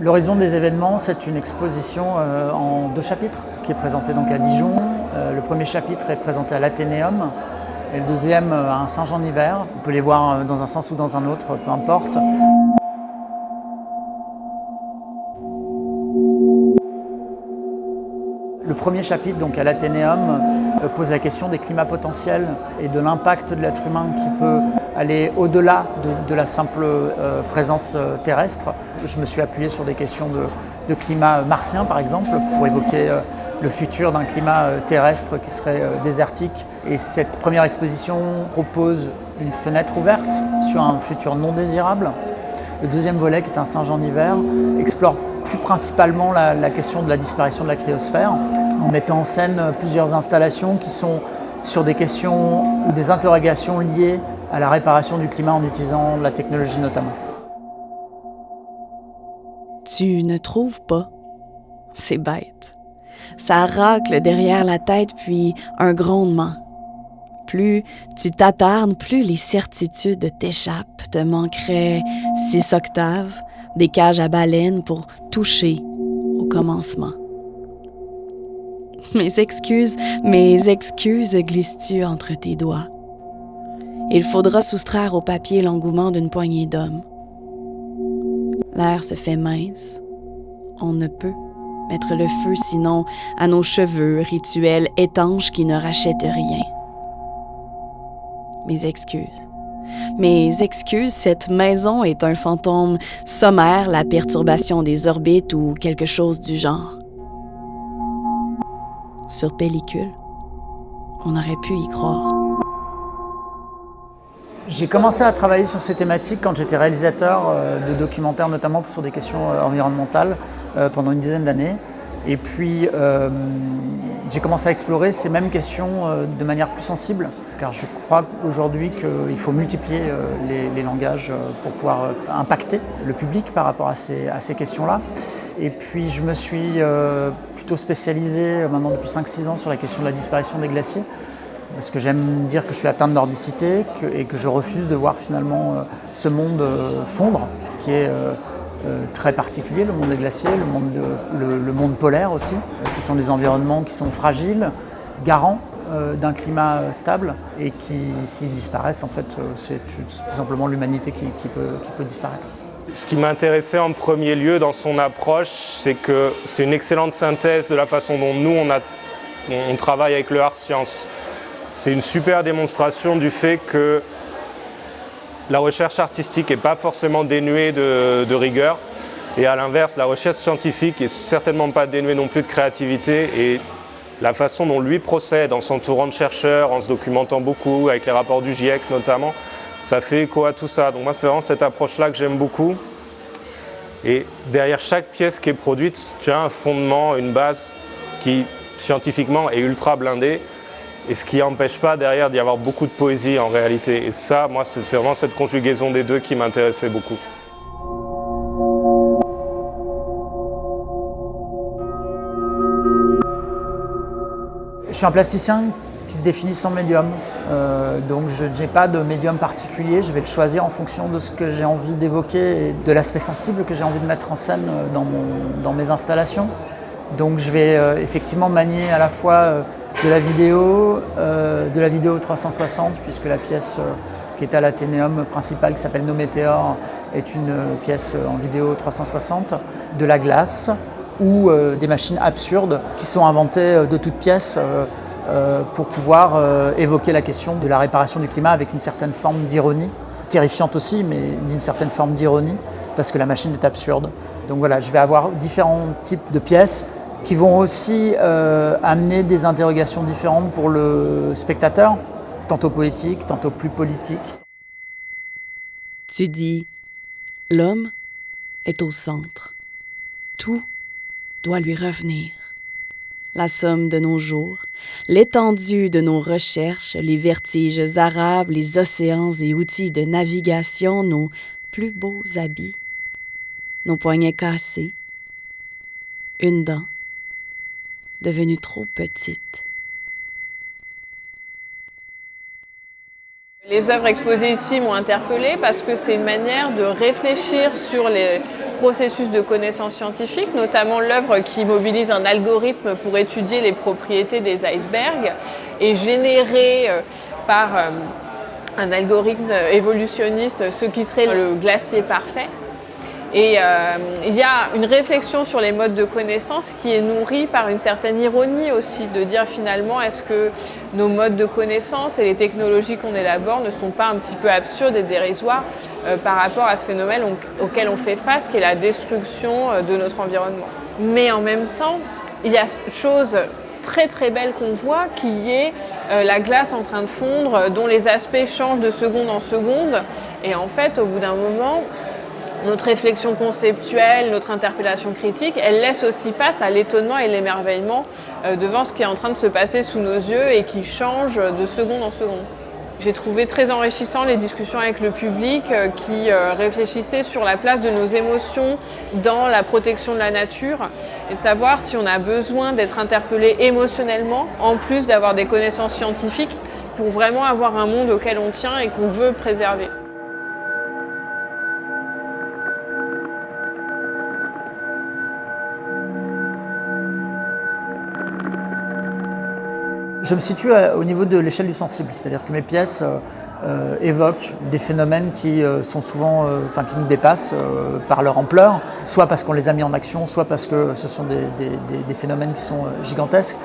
L'horizon des événements, c'est une exposition en 2 chapitres qui est présentée donc à Dijon. Le premier chapitre est présenté à l'Athénéum et le deuxième à Saint-Jean-d'Hiver. On peut les voir dans un sens ou dans un autre, peu importe. Le premier chapitre, donc à l'Athénéum, pose la question des climats potentiels et de l'impact de l'être humain qui peut aller au-delà de la simple présence terrestre. Je me suis appuyé sur des questions de climat martien, par exemple, pour évoquer le futur d'un climat terrestre qui serait désertique. Et cette première exposition propose une fenêtre ouverte sur un futur non désirable. Le deuxième volet, qui est un Saint-Jean-d'Hiver, explore plus principalement la question de la disparition de la cryosphère, en mettant en scène plusieurs installations qui sont sur des questions ou des interrogations liées à la réparation du climat en utilisant la technologie notamment. Tu ne trouves pas? C'est bête. Ça racle derrière la tête puis un grondement. Plus tu t'attardes, plus les certitudes t'échappent, te manqueraient 6 octaves, des cages à baleines pour toucher au commencement. Mes excuses glisses-tu entre tes doigts? Il faudra soustraire au papier l'engouement d'une poignée d'hommes. L'air se fait mince. On ne peut mettre le feu sinon à nos cheveux, rituels étanches qui ne rachètent rien. Mes excuses, cette maison est un fantôme sommaire, la perturbation des orbites ou quelque chose du genre. Sur pellicule, on aurait pu y croire. J'ai commencé à travailler sur ces thématiques quand j'étais réalisateur de documentaires, notamment sur des questions environnementales, pendant une dizaine d'années. Et puis, j'ai commencé à explorer ces mêmes questions de manière plus sensible, car je crois aujourd'hui qu'il faut multiplier les langages pour pouvoir impacter le public par rapport à ces questions-là. Et puis, je me suis plutôt spécialisé maintenant depuis 5-6 ans sur la question de la disparition des glaciers. Parce que j'aime dire que je suis atteint de nordicité et que je refuse de voir finalement ce monde fondre, qui est très particulier, le monde des glaciers, le monde polaire aussi. Ce sont des environnements qui sont fragiles, garants d'un climat stable et qui, s'ils disparaissent, en fait, c'est tout simplement l'humanité qui peut disparaître. Ce qui m'intéressait en premier lieu dans son approche, c'est que c'est une excellente synthèse de la façon dont nous, on travaille avec le art science. C'est une super démonstration du fait que la recherche artistique n'est pas forcément dénuée de rigueur. Et à l'inverse, la recherche scientifique n'est certainement pas dénuée non plus de créativité. Et la façon dont lui procède en s'entourant de chercheurs, en se documentant beaucoup, avec les rapports du GIEC notamment, ça fait écho à tout ça. Donc moi, c'est vraiment cette approche-là que j'aime beaucoup. Et derrière chaque pièce qui est produite, tu as un fondement, une base qui, scientifiquement, est ultra blindée. Et ce qui n'empêche pas derrière d'y avoir beaucoup de poésie en réalité. Et ça, moi, c'est vraiment cette conjugaison des deux qui m'intéressait beaucoup. Je suis un plasticien qui se définit sans médium. Donc je n'ai pas de médium particulier. Je vais le choisir en fonction de ce que j'ai envie d'évoquer et de l'aspect sensible que j'ai envie de mettre en scène dans mes installations. Donc je vais effectivement manier à la fois de la vidéo 360, puisque la pièce qui est à l'Athénéum principale, qui s'appelle Nos Météores, est une pièce en vidéo 360, de la glace ou des machines absurdes qui sont inventées de toutes pièces pour pouvoir évoquer la question de la réparation du climat avec une certaine forme d'ironie, terrifiante aussi, mais d'une certaine forme d'ironie, parce que la machine est absurde. Donc voilà, je vais avoir différents types de pièces qui vont aussi amener des interrogations différentes pour le spectateur, tantôt poétiques, tantôt plus politiques. Tu dis, l'homme est au centre. Tout doit lui revenir. La somme de nos jours, l'étendue de nos recherches, les vertiges arabes, les océans et outils de navigation, nos plus beaux habits, nos poignets cassés, une dent devenue trop petite. Les œuvres exposées ici m'ont interpellée parce que c'est une manière de réfléchir sur les processus de connaissances scientifiques, notamment l'œuvre qui mobilise un algorithme pour étudier les propriétés des icebergs et générer par un algorithme évolutionniste ce qui serait le glacier parfait. Et il y a une réflexion sur les modes de connaissance qui est nourrie par une certaine ironie aussi, de dire finalement est-ce que nos modes de connaissance et les technologies qu'on élabore ne sont pas un petit peu absurdes et dérisoires par rapport à ce phénomène auquel on fait face, qui est la destruction de notre environnement. Mais en même temps, il y a chose très très belle qu'on voit, qui est la glace en train de fondre, dont les aspects changent de seconde en seconde. Et en fait, au bout d'un moment, notre réflexion conceptuelle, notre interpellation critique, elle laisse aussi place à l'étonnement et l'émerveillement devant ce qui est en train de se passer sous nos yeux et qui change de seconde en seconde. J'ai trouvé très enrichissant les discussions avec le public qui réfléchissait sur la place de nos émotions dans la protection de la nature et savoir si on a besoin d'être interpellé émotionnellement en plus d'avoir des connaissances scientifiques pour vraiment avoir un monde auquel on tient et qu'on veut préserver. Je me situe au niveau de l'échelle du sensible, c'est-à-dire que mes pièces évoquent des phénomènes qui sont souvent, qui nous dépassent par leur ampleur, soit parce qu'on les a mis en action, soit parce que ce sont des phénomènes qui sont gigantesques.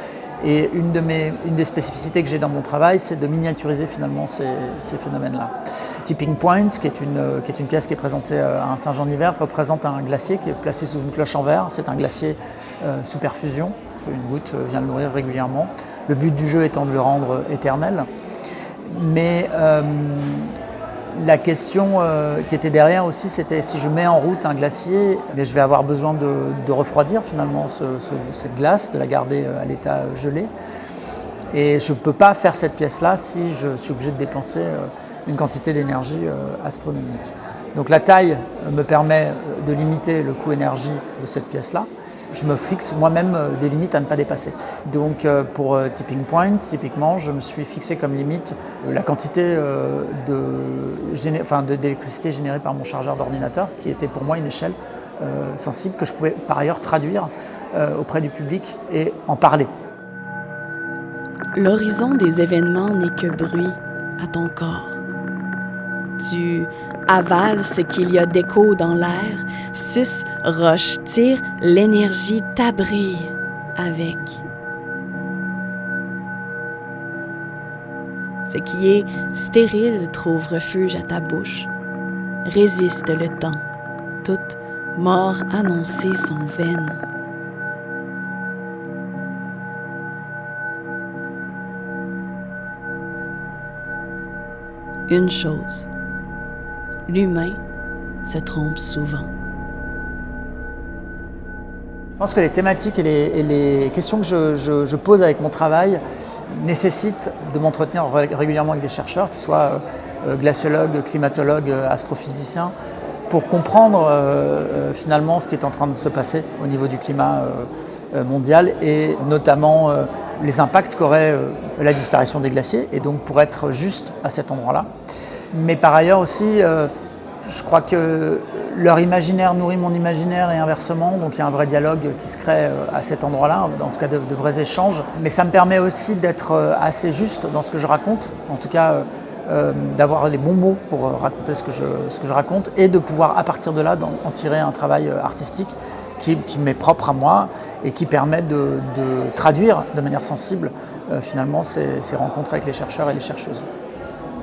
Et une des spécificités que j'ai dans mon travail, c'est de miniaturiser finalement ces phénomènes-là. Tipping Point, qui est une pièce qui est présentée à Saint-Jean-d'Hiver, représente un glacier qui est placé sous une cloche en verre. C'est un glacier sous perfusion. Une goutte vient le nourrir régulièrement. Le but du jeu étant de le rendre éternel. Mais la question qui était derrière aussi, c'était si je mets en route un glacier, je vais avoir besoin de refroidir finalement cette glace, de la garder à l'état gelé. Et je ne peux pas faire cette pièce-là si je suis obligé de dépenser une quantité d'énergie astronomique. Donc la taille me permet de limiter le coût énergie de cette pièce-là. Je me fixe moi-même des limites à ne pas dépasser. Donc pour Tipping Point, typiquement, je me suis fixé comme limite la quantité d'électricité générée par mon chargeur d'ordinateur, qui était pour moi une échelle sensible que je pouvais par ailleurs traduire auprès du public et en parler. L'horizon des événements n'est que bruit à ton corps. Tu avales ce qu'il y a d'écho dans l'air, suce, roche, tire, l'énergie t'abrille avec. Ce qui est stérile trouve refuge à ta bouche, résiste le temps, toute mort annoncée sont vaines. Une chose. L'humain se trompe souvent. Je pense que les thématiques et les questions que je pose avec mon travail nécessitent de m'entretenir régulièrement avec des chercheurs, qui soient glaciologues, climatologues, astrophysiciens, pour comprendre finalement ce qui est en train de se passer au niveau du climat mondial et notamment les impacts qu'aurait la disparition des glaciers, et donc pour être juste à cet endroit-là. Mais par ailleurs aussi, je crois que leur imaginaire nourrit mon imaginaire et inversement, donc il y a un vrai dialogue qui se crée à cet endroit-là, en tout cas de vrais échanges. Mais ça me permet aussi d'être assez juste dans ce que je raconte, en tout cas d'avoir les bons mots pour raconter ce que je raconte, et de pouvoir à partir de là en tirer un travail artistique qui m'est propre à moi et qui permet de traduire de manière sensible finalement ces rencontres avec les chercheurs et les chercheuses.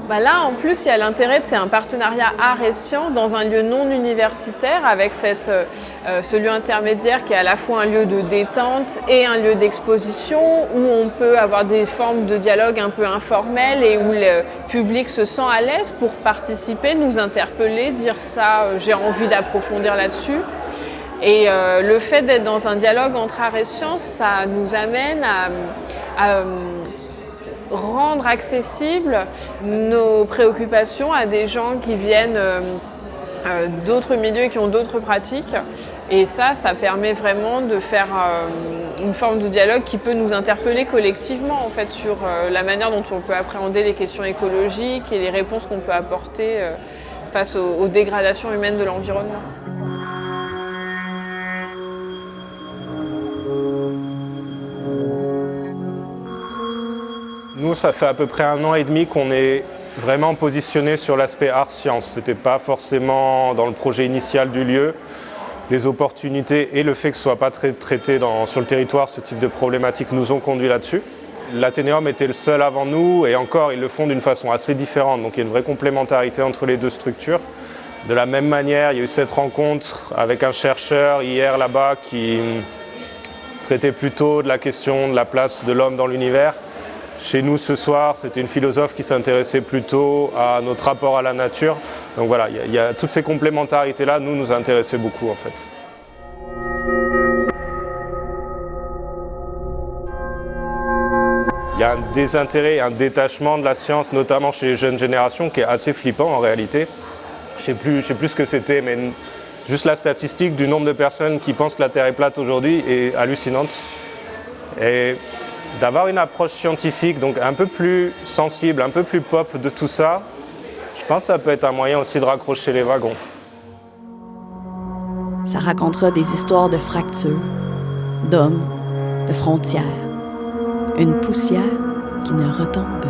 Là, en plus, il y a l'intérêt, c'est un partenariat art et sciences dans un lieu non universitaire avec ce lieu intermédiaire qui est à la fois un lieu de détente et un lieu d'exposition où on peut avoir des formes de dialogue un peu informelles et où le public se sent à l'aise pour participer, nous interpeller, dire ça, j'ai envie d'approfondir là-dessus. Et le fait d'être dans un dialogue entre art et sciences, ça nous amène à rendre accessibles nos préoccupations à des gens qui viennent d'autres milieux qui ont d'autres pratiques. Et ça permet vraiment de faire une forme de dialogue qui peut nous interpeller collectivement en fait, sur la manière dont on peut appréhender les questions écologiques et les réponses qu'on peut apporter face aux dégradations humaines de l'environnement. Nous, ça fait à peu près 1 an et demi qu'on est vraiment positionné sur l'aspect art-science. Ce n'était pas forcément dans le projet initial du lieu. Les opportunités et le fait que ce ne soit pas traité sur le territoire, ce type de problématiques nous ont conduit là-dessus. L'Athénéum était le seul avant nous et encore, ils le font d'une façon assez différente. Donc il y a une vraie complémentarité entre les deux structures. De la même manière, il y a eu cette rencontre avec un chercheur hier là-bas qui traitait plutôt de la question de la place de l'homme dans l'univers. Chez nous ce soir, c'était une philosophe qui s'intéressait plutôt à notre rapport à la nature. Donc voilà, il y a toutes ces complémentarités-là, nous intéressaient beaucoup en fait. Il y a un désintérêt, un détachement de la science, notamment chez les jeunes générations, qui est assez flippant en réalité. Je ne sais plus ce que c'était, mais juste la statistique du nombre de personnes qui pensent que la Terre est plate aujourd'hui est hallucinante. Et d'avoir une approche scientifique, donc un peu plus sensible, un peu plus pop de tout ça, je pense que ça peut être un moyen aussi de raccrocher les wagons. Ça racontera des histoires de fractures, d'hommes, de frontières, une poussière qui ne retombe pas.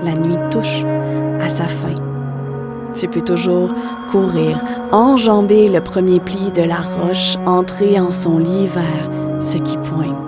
La nuit touche à sa fin. Tu peux toujours courir, enjamber le premier pli de la roche, entrer en son lit vers ce qui pointe.